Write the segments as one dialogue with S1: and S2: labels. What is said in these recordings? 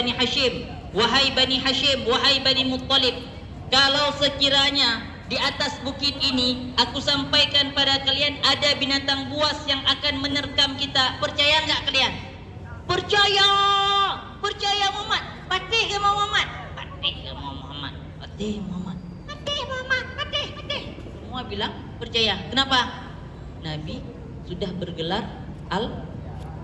S1: Bani Hashim, wahai Bani Hashim, wahai Bani Muttalib, kalau sekiranya di atas bukit ini aku sampaikan pada kalian ada binatang buas yang akan menerkam kita, percaya nggak kalian? Percaya, percaya Muhammad. Patih ke Muhammad? Patih ke Muhammad? Patih Muhammad? Patih Muhammad? Patih, patih. Semua bilang percaya. Kenapa? Nabi sudah bergelar Al-Amin.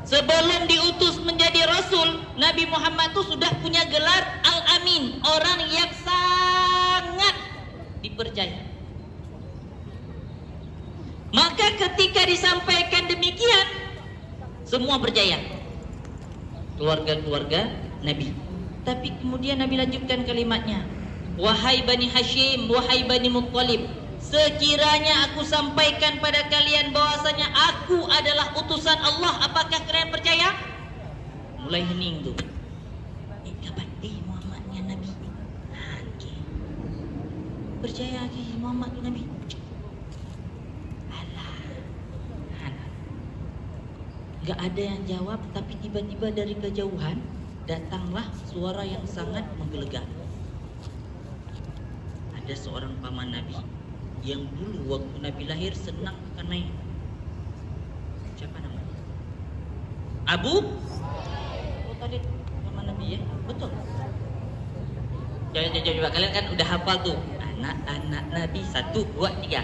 S1: Sebelum diutus menjadi Rasul, Nabi Muhammad itu sudah punya gelar Al-Amin, orang yang sangat dipercaya. Maka ketika disampaikan demikian, semua percaya, keluarga-keluarga Nabi. Tapi kemudian Nabi lanjutkan kalimatnya, wahai Bani Hashim, wahai Bani Muttalib, sekiranya aku sampaikan pada kalian bahwasanya aku adalah utusan Allah, apakah kalian percaya? Mulai hening tuh. Kapan Muhammadnya Nabi? Percaya lagi Muhammad tu Nabi? Alah. Gak ada yang jawab, tapi tiba-tiba dari kejauhan datanglah suara yang sangat menggelegar. Ada seorang paman Nabi yang dulu waktu Nabi lahir senang makan main. Siapa namanya? Abu Thalib, paman Nabi ya? Betul. Coba kalian kan udah hafal tuh. Anak-anak Nabi 1, 2, 3.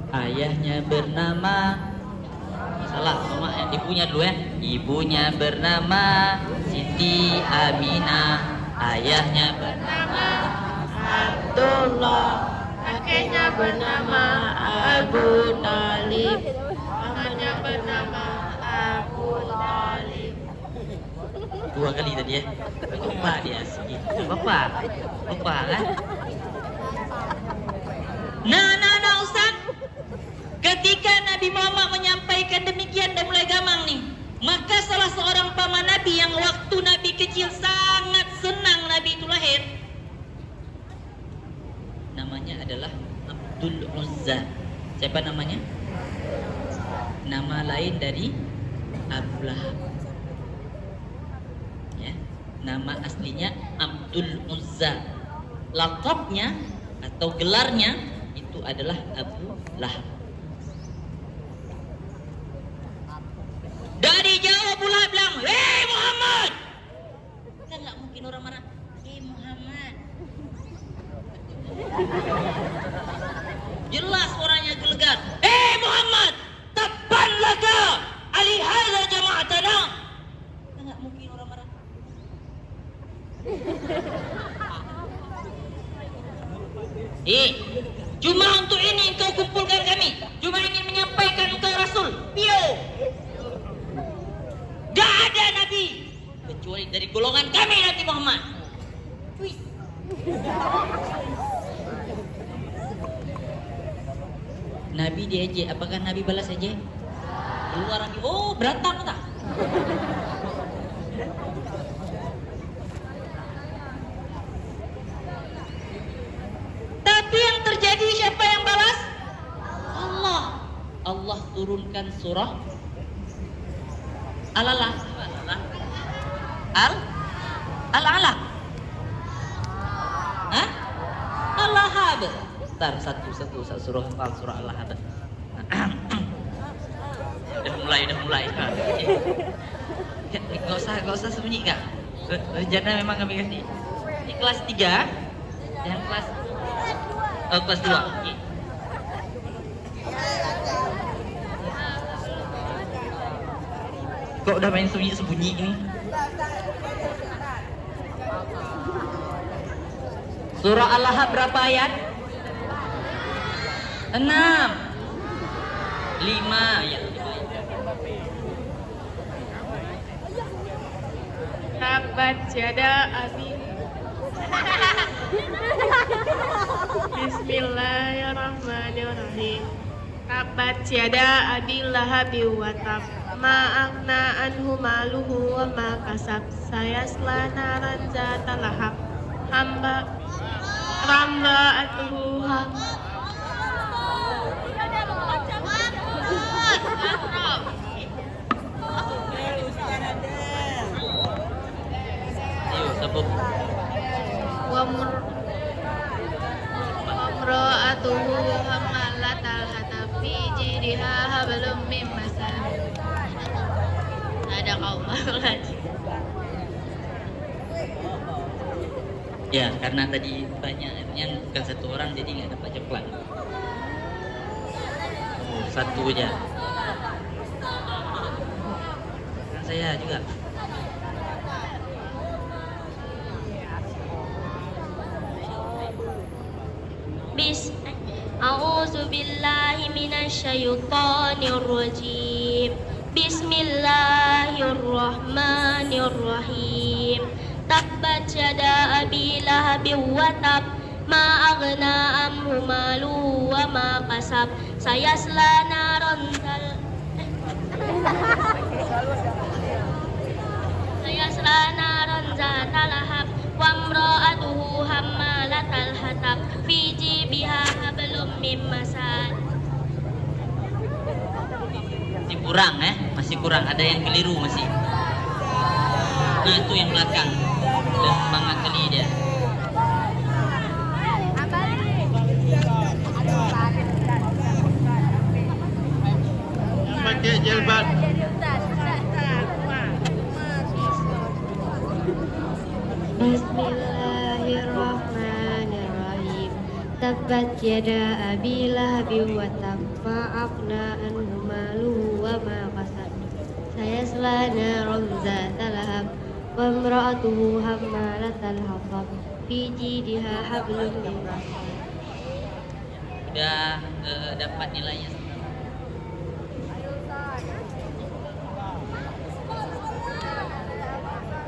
S1: Ayahnya bernama, salah mama yang ibunya dulu ya. Ibunya bernama Siti Aminah, ayahnya bernama
S2: Abdullah, kakeknya bernama Abu Thalib, pamannya bernama Abu Thalib.
S1: 2 kali tadi ya. Lupa dia sedikit. Lupa kan? Nah Ustaz. Ketika Nabi Muhammad menyampaikan demikian dan mulai gamang nih, maka salah seorang paman Nabi yang waktu Nabi kecil sangat senang Nabi itu lahir, namanya adalah Abdul Uzza. Siapa namanya? Nama lain dari Abu Lahab. Ya, nama aslinya Abdul Uzza. Laqabnya atau gelarnya itu adalah Abu Lahab. Dari jauh Abu Lahab bilang, "Hei Muhammad!" Kan nggak mungkin orang marah, "Hei Muhammad." Jelas orangnya gelegar, "Hei Muhammad, tabban laka alihada jama'atana." Kan nggak mungkin orang marah. Cuma untuk ini engkau kumpulkan kami. Cuma ingin menyampaikan engkau Rasul. Pio. Gak ada Nabi kecuali dari golongan kami Nabi Muhammad. Wih. Nabi diejek, apakah Nabi balas ejek? Keluar Nabi, oh berantem tak? Tapi yang terjadi siapa yang balas? Allah. Allah turunkan surah Al-Alaq. Al-Alaq. Hah? Al-Lahab. Bentar, satu surah Al-Lahab. Udah mulai. Gak usah sembunyi kak. Rencana memang kami kasih. Ini kelas 3, yang kelas 2. Kok udah main sembunyi ini? Surah Al-Lahab berapa ayat? 6, 5 ayat.
S2: Tabat yada abi Bismillahirrahmanirrahim. Tabbat yada abi lahabi wa tab. Ma aghna anhu maluhu wa ma kasab. Sayasla naran zata lahab. Hamba ramra'atuhu
S1: Ayo, sabuk.
S2: Wamra'atuhu hammalatal hatab fi jidha hablum min masad. Ada kaum lagi.
S1: Ya, karena tadi banyak yang bukan satu orang jadi nggak dapat coklat. Oh, satu aja. Kan saya juga.
S2: A'udzu billahi minasyaitonir rajim. Bismillahirrahmanirrahim. Tabbat yada abi lahabin wa tab. Ma aghna anhu maluhu wa ma kasab. Sayasla naran zata lahab. Wa imra'atuhu hammalatal hatab fi jibiha hablum min masad.
S1: Masih kurang, ada yang keliru masih. Nah, itu yang belakang. Dan semangat kali dia.
S3: Pakai jilbab.
S2: Bismillahirrahmanirrahim. Tabbat yada abi lahabin wa tab. Ma aghna anhu maluhu wa ma kasab. Sayasla naran zata lahab. Wa imra'atuhu hammalatal hatab fi jidha hablum min masad.
S1: Udah dapat nilainya.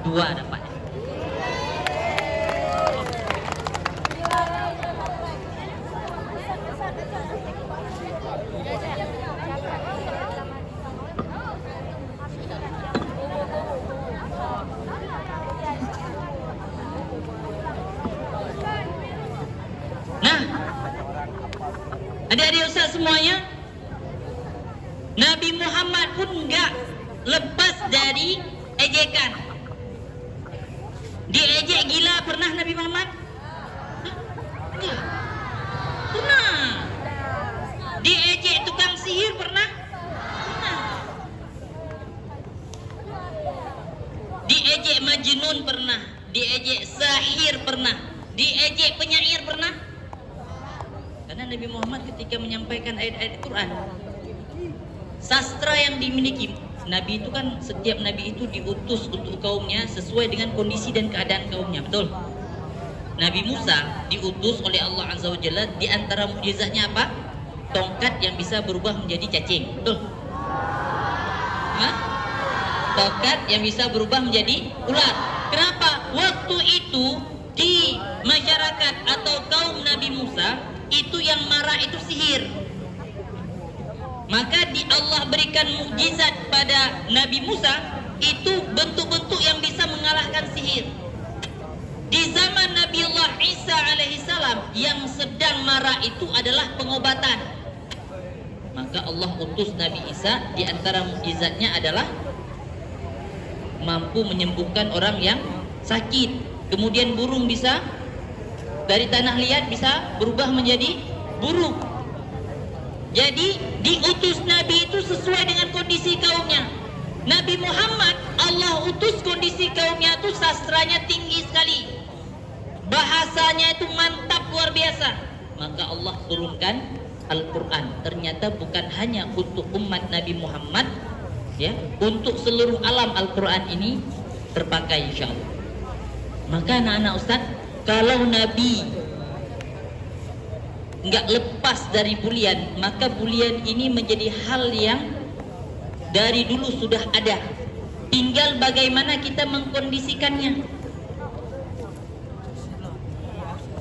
S1: Dua dapatnya. Nah, adik-adik ustaz semuanya, Nabi Muhammad pun enggak lepas dari ejekan. Diejek gila pernah Nabi Muhammad? Enggak. Pernah. Diejek tukang sihir pernah? Pernah. Diejek majnun pernah. Diejek sahir pernah. Diejek penyair pernah? Karena Nabi Muhammad ketika menyampaikan ayat-ayat Quran, sastra yang dimiliki Nabi itu kan, setiap Nabi itu diutus untuk kaumnya sesuai dengan kondisi dan keadaan kaumnya, betul? Nabi Musa diutus oleh Allah Azza wa Jalla, di antara mukjizatnya apa? Tongkat yang bisa berubah menjadi cacing, betul? Hah? Tongkat yang bisa berubah menjadi ular. Kenapa? Waktu itu di masyarakat atau kaum Nabi Musa itu yang marah itu sihir. Maka Allah berikan mukjizat pada Nabi Musa, itu bentuk-bentuk yang bisa mengalahkan sihir. Di zaman Nabi Allah Isa alaihissalam, yang sedang marah itu adalah pengobatan. Maka Allah utus Nabi Isa, di antara mukjizatnya adalah mampu menyembuhkan orang yang sakit. Kemudian burung bisa, dari tanah liat bisa berubah menjadi burung. Jadi diutus Nabi itu sesuai dengan kondisi kaumnya. Nabi Muhammad, Allah utus kondisi kaumnya itu sastranya tinggi sekali, bahasanya itu mantap luar biasa. Maka Allah turunkan Al-Quran. Ternyata bukan hanya untuk umat Nabi Muhammad, ya, untuk seluruh alam Al-Quran ini terpakai insya Allah. Maka anak-anak Ustaz, kalau Nabi nggak lepas dari bulian, maka bulian ini menjadi hal yang dari dulu sudah ada. Tinggal bagaimana kita mengkondisikannya.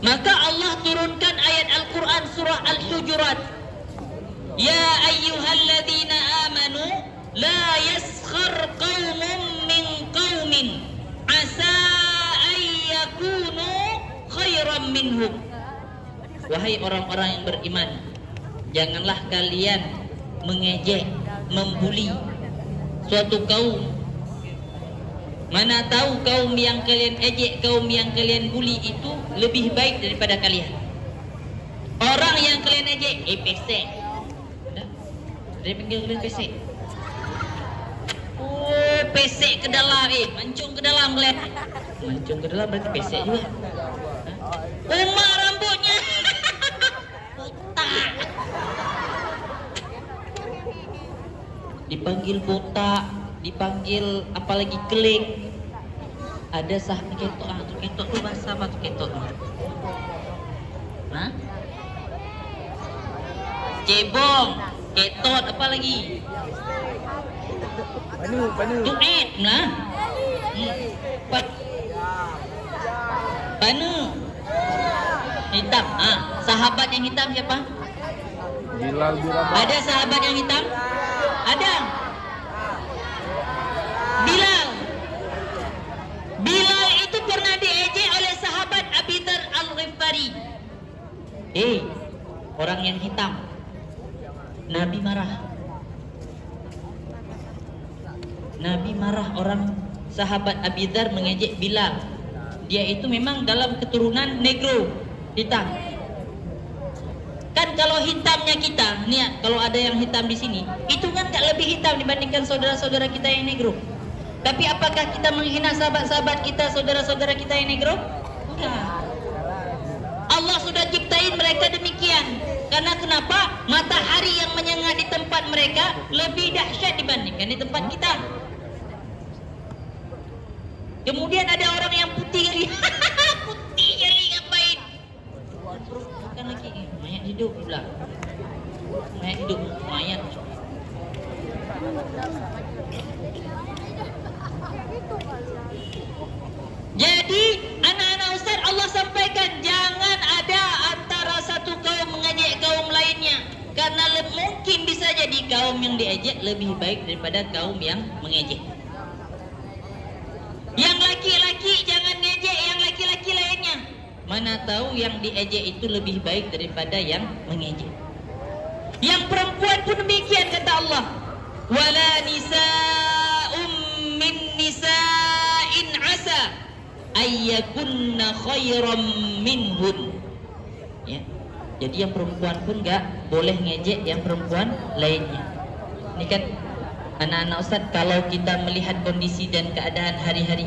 S1: Maka Allah turunkan ayat Al-Quran surah Al-Hujurat. Ya ayyuhalladzina amanu la yaskhar qaumun min qaumin asa ayyakunu khairan minhum. Wahai orang-orang yang beriman, janganlah kalian mengejek, membuli suatu kaum. Mana tahu kaum yang kalian ejek, kaum yang kalian bully itu lebih baik daripada kalian. Orang yang kalian ejek, pesek. Dia panggil kalian pesek. Oh, pesek ke dalam, mancung ke dalam kalian. Mancung ke dalam berarti pesek juga. Umar rambutnya. Botak. Dipanggil botak, dipanggil apalagi keling. Ada sah ketok, tu ketok tu bahasa apa tu ketok? Hah? Cebong, ketot apa lagi? Panu. Tuet lah. Panu. Hitam. Sahabat yang hitam siapa?
S3: Bilal bin Rabah.
S1: Ada sahabat yang hitam? Ada. Bilal. Bilal itu pernah diejek oleh sahabat Abi Dzar Al-Ghifari. Orang yang hitam. Nabi marah. Nabi marah orang sahabat Abi Dzar mengejek Bilal. Dia itu memang dalam keturunan negro, hitam. Kan kalau hitamnya kita, nih kalau ada yang hitam di sini, itu kan gak lebih hitam dibandingkan saudara-saudara kita yang negro. Tapi apakah kita menghina sahabat-sahabat kita, saudara-saudara kita yang negro? Enggak. Allah sudah ciptain mereka demikian. Karena kenapa? Matahari yang menyengat di tempat mereka lebih dahsyat dibandingkan di tempat kita. Kemudian ada orang yang putih kali. Putih kali ngapain? Bukan lagi mayat hidup pula. Mayat hidup, mayat. Jadi anak-anak Ustaz, Allah sampaikan jangan ada antara satu kaum mengejek kaum lainnya. Karena mungkin bisa jadi kaum yang diejek lebih baik daripada kaum yang mengejek. Yang laki-laki jangan ngejek yang laki-laki lainnya. Mana tahu yang diejek itu lebih baik daripada yang mengejek. Yang perempuan pun demikian kata Allah. Wala nisa'um min nisa'in asa ayyakunna khairam minhun. Ya. Jadi yang perempuan pun enggak boleh ngejek yang perempuan lainnya. Ini kan anak-anak Ustaz, kalau kita melihat kondisi dan keadaan hari-hari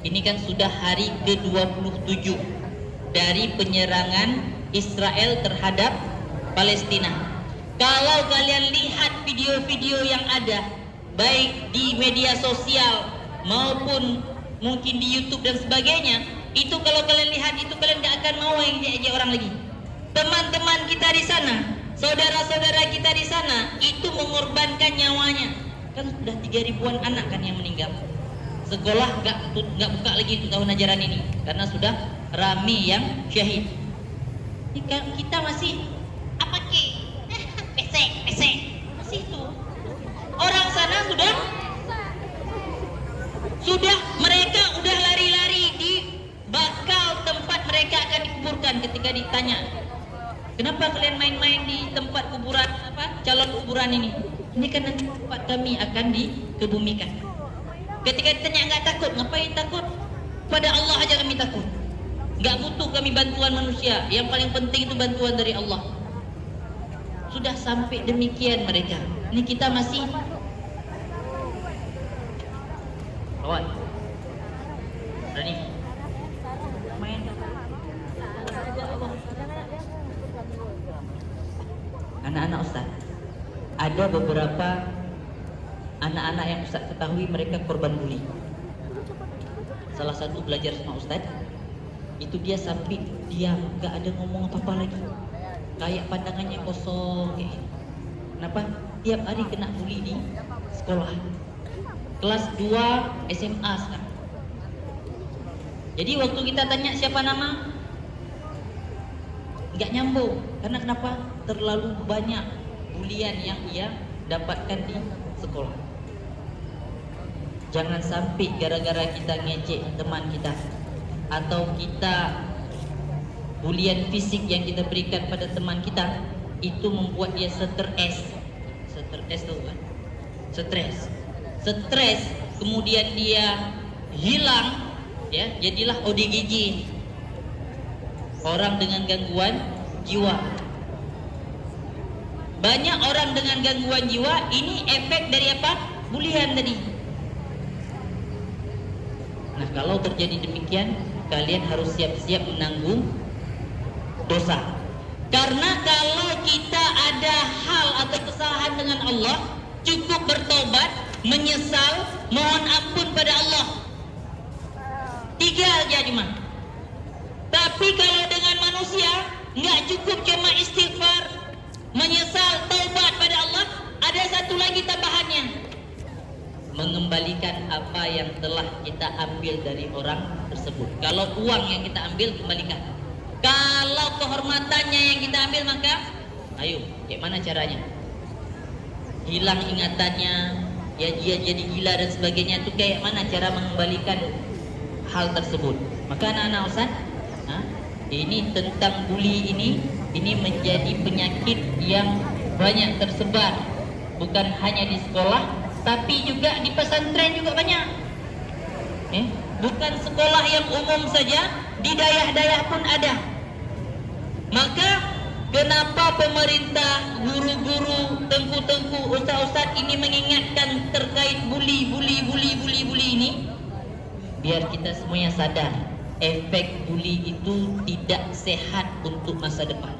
S1: ini kan sudah hari ke-27 dari penyerangan Israel terhadap Palestina. Kalau kalian lihat video-video yang ada, baik di media sosial maupun mungkin di YouTube dan sebagainya, itu kalau kalian lihat itu kalian gak akan mau ejek orang lagi. Teman-teman kita di sana, saudara-saudara kita di sana, itu mengorbankan nyawanya. Kan sudah 3.000-an anak kan yang meninggal. Sekolah nggak buka lagi untuk tahun ajaran ini karena sudah rame yang syahid. Kita masih apa ke? Pesek masih itu. Orang sana sudah mereka udah lari-lari di bakal tempat mereka akan dikuburkan. Ketika ditanya, kenapa kalian main-main di tempat kuburan calon kuburan ini? Ini kan nanti tempat kami akan dikebumikan. Ketika ditanya enggak takut, ngapain takut? Pada Allah aja kami takut. Enggak butuh kami bantuan manusia. Yang paling penting itu bantuan dari Allah. Sudah sampai demikian mereka. Ini kita masih kawan. Berani main. Anak-anak Ustaz, ada beberapa anak-anak yang Ustaz ketahui mereka korban bully. Salah satu belajar sama Ustaz, itu dia sampai diam, gak ada ngomong apa-apa lagi, kayak pandangannya kosong kayak. Kenapa? Tiap hari kena bully di sekolah. Kelas 2 SMA sekarang. Jadi waktu kita tanya siapa nama, nggak nyambung. Karena kenapa? Terlalu banyak bulian yang ia dapatkan di sekolah. Jangan sampai gara-gara kita ngejek teman kita atau kita bulian fisik yang kita berikan pada teman kita itu membuat dia stres. Stres tahu kan? Stres. Kemudian dia hilang, ya, jadilah ODGJ. Orang dengan gangguan jiwa. Banyak orang dengan gangguan jiwa ini efek dari apa? Bulian tadi. Nah, kalau terjadi demikian, kalian harus siap-siap menanggung dosa. Karena kalau kita ada hal atau kesalahan dengan Allah, cukup bertobat, menyesal, mohon ampun pada Allah. 3 aja cuma. Tapi kalau dengan manusia, nggak cukup cuma istighfar, menyesal, taubat pada Allah. Ada satu lagi tambahannya, mengembalikan apa yang telah kita ambil dari orang tersebut. Kalau uang yang kita ambil, kembalikan. Kalau kehormatannya yang kita ambil, maka ayo, gimana caranya? Hilang ingatannya, ya dia jadi gila dan sebagainya, itu kayak mana cara mengembalikan hal tersebut? Maka anak-anak Ustaz, ini tentang bully ini menjadi penyakit yang banyak tersebar, bukan hanya di sekolah, tapi juga di pesantren juga banyak. Bukan sekolah yang umum saja, di daerah-daerah pun ada. Maka kenapa pemerintah, guru-guru, tengku-tengku, ustaz-ustaz ini mengingatkan terkait bully ini? Biar kita semuanya sadar, efek bully itu tidak sehat untuk masa depan.